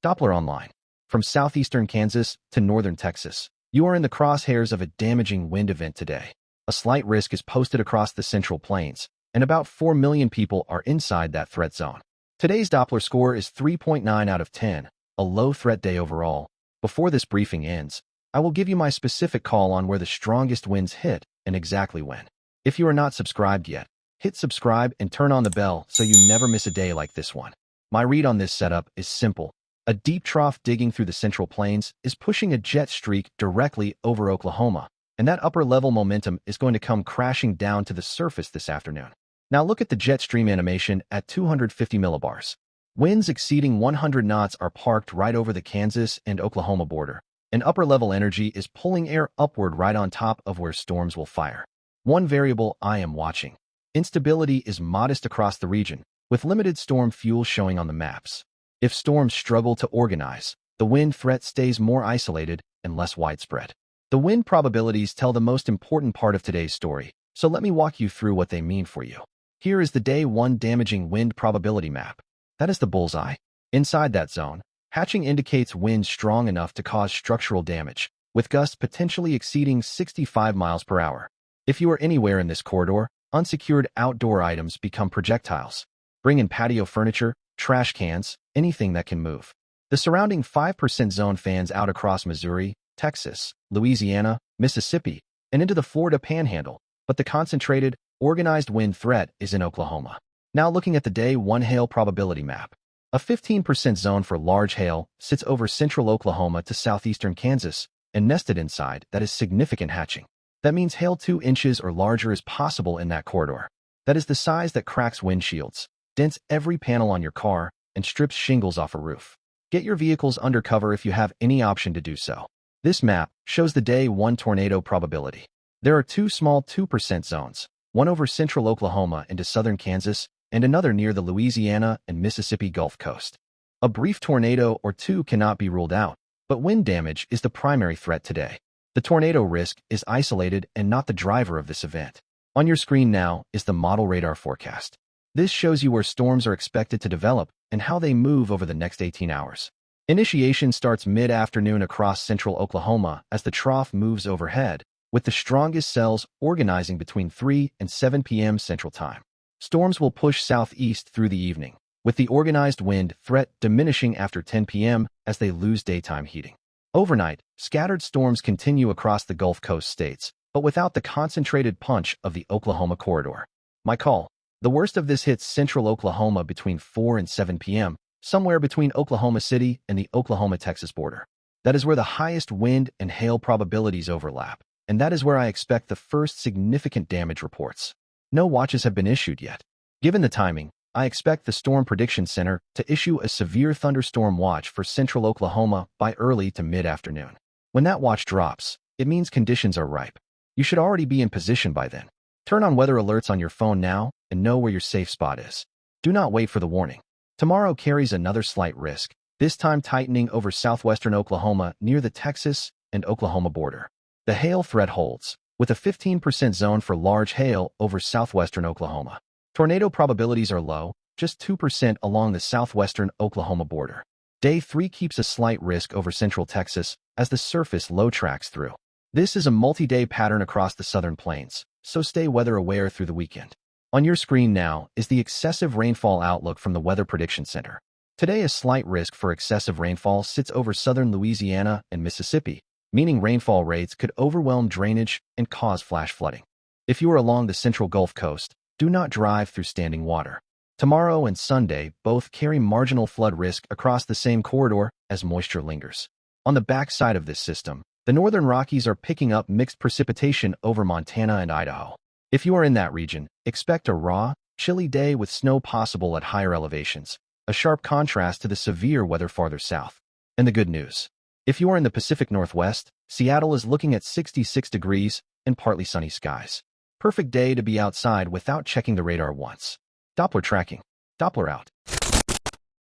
Doppler Online. From southeastern Kansas to northern Texas, you are in the crosshairs of a damaging wind event today. A slight risk is posted across the Central Plains, and about 4 million people are inside that threat zone. Today's Doppler score is 3.9 out of 10, a low threat day overall. Before this briefing ends, I will give you my specific call on where the strongest winds hit and exactly when. If you are not subscribed yet, hit subscribe and turn on the bell so you never miss a day like this one. My read on this setup is simple. A deep trough digging through the Central Plains is pushing a jet streak directly over Oklahoma, and that upper-level momentum is going to come crashing down to the surface this afternoon. Now look at the jet stream animation at 250 millibars. Winds exceeding 100 knots are parked right over the Kansas and Oklahoma border, and upper-level energy is pulling air upward right on top of where storms will fire. One variable I am watching. Instability is modest across the region, with limited storm fuel showing on the maps. If storms struggle to organize, the wind threat stays more isolated and less widespread. The wind probabilities tell the most important part of today's story, so let me walk you through what they mean for you. Here is the Day 1 damaging wind probability map. That is the bullseye. Inside that zone, hatching indicates winds strong enough to cause structural damage, with gusts potentially exceeding 65 miles per hour. If you are anywhere in this corridor, unsecured outdoor items become projectiles. Bring in patio furniture, trash cans, anything that can move. The surrounding 5% zone fans out across Missouri, Texas, Louisiana, Mississippi, and into the Florida Panhandle, but the concentrated, organized wind threat is in Oklahoma. Now looking at the Day 1 hail probability map. A 15% zone for large hail sits over central Oklahoma to southeastern Kansas, and nested inside that is significant hatching. That means hail 2 inches or larger is possible in that corridor. That is the size that cracks windshields, dents every panel on your car, and strips shingles off a roof. Get your vehicles under cover if you have any option to do so. This map shows the Day 1 tornado probability. There are 2 small 2% zones, one over central Oklahoma into southern Kansas, and another near the Louisiana and Mississippi Gulf Coast. A brief tornado or 2 cannot be ruled out, but wind damage is the primary threat today. The tornado risk is isolated and not the driver of this event. On your screen now is the model radar forecast. This shows you where storms are expected to develop and how they move over the next 18 hours. Initiation starts mid-afternoon across central Oklahoma as the trough moves overhead, with the strongest cells organizing between 3 and 7 p.m. Central Time. Storms will push southeast through the evening, with the organized wind threat diminishing after 10 p.m. as they lose daytime heating. Overnight, scattered storms continue across the Gulf Coast states, but without the concentrated punch of the Oklahoma corridor. My call. The worst of this hits central Oklahoma between 4 and 7 p.m., somewhere between Oklahoma City and the Oklahoma-Texas border. That is where the highest wind and hail probabilities overlap, and that is where I expect the first significant damage reports. No watches have been issued yet. Given the timing, I expect the Storm Prediction Center to issue a severe thunderstorm watch for central Oklahoma by early to mid-afternoon. When that watch drops, it means conditions are ripe. You should already be in position by then. Turn on weather alerts on your phone now and know where your safe spot is. Do not wait for the warning. Tomorrow carries another slight risk, this time tightening over southwestern Oklahoma near the Texas and Oklahoma border. The hail threat holds, with a 15% zone for large hail over southwestern Oklahoma. Tornado probabilities are low, just 2% along the southwestern Oklahoma border. Day 3 keeps a slight risk over central Texas as the surface low tracks through. This is a multi-day pattern across the southern plains, so stay weather aware through the weekend. On your screen now is the excessive rainfall outlook from the Weather Prediction Center. Today, a slight risk for excessive rainfall sits over southern Louisiana and Mississippi, meaning rainfall rates could overwhelm drainage and cause flash flooding. If you are along the central Gulf Coast, do not drive through standing water. Tomorrow and Sunday both carry marginal flood risk across the same corridor as moisture lingers. On the backside of this system, the northern Rockies are picking up mixed precipitation over Montana and Idaho. If you are in that region, expect a raw, chilly day with snow possible at higher elevations, a sharp contrast to the severe weather farther south. And the good news. If you are in the Pacific Northwest, Seattle is looking at 66 degrees and partly sunny skies. Perfect day to be outside without checking the radar once. Doppler tracking. Doppler out.